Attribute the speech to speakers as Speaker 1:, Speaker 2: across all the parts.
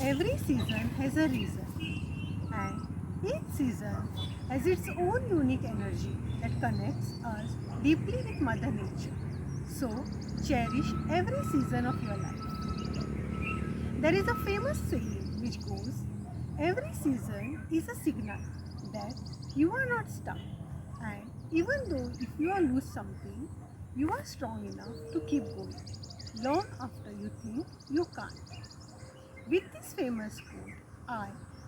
Speaker 1: Every season has a reason, and each season has its own unique energy that connects us deeply with Mother Nature. So, cherish every season of your life. There is a famous saying which goes, every season is a signal that you are not stuck, and even though if you are lose something, you are strong enough to keep going long after you think you can't. With this famous quote, I,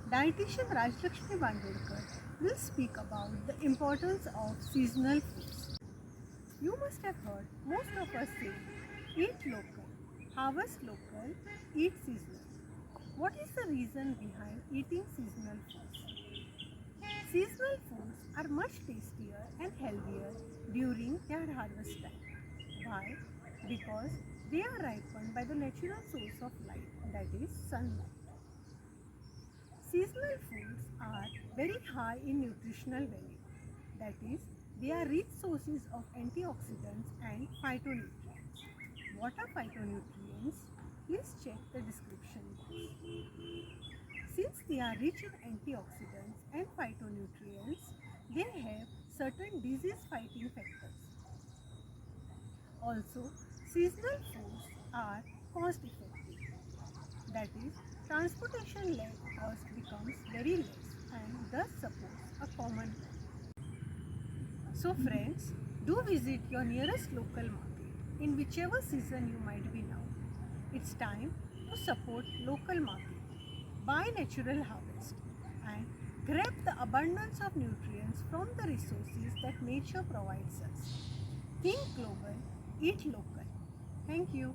Speaker 1: dietitian Rajlakshmi Bandurkar, will speak about the importance of seasonal foods. You must have heard most of us say, eat local, harvest local, eat seasonal. What is the reason behind eating seasonal foods? Seasonal foods are much tastier and healthier during their harvest time. Why? Because they are ripened by the natural source of light, that is sunlight. Seasonal foods are very high in nutritional value. That is, they are rich sources of antioxidants and phytonutrients. What are phytonutrients? Please check the description box. Since they are rich in antioxidants and phytonutrients, they have certain disease fighting factors. Also, seasonal foods are cost effective. That is, transportation cost becomes very less and thus supports a common man. So friends, do visit your nearest local market in whichever season you might be now. It's time to support local market, buy natural harvest and grab the abundance of nutrients from the resources that nature provides us. Think global, eat local. Thank you.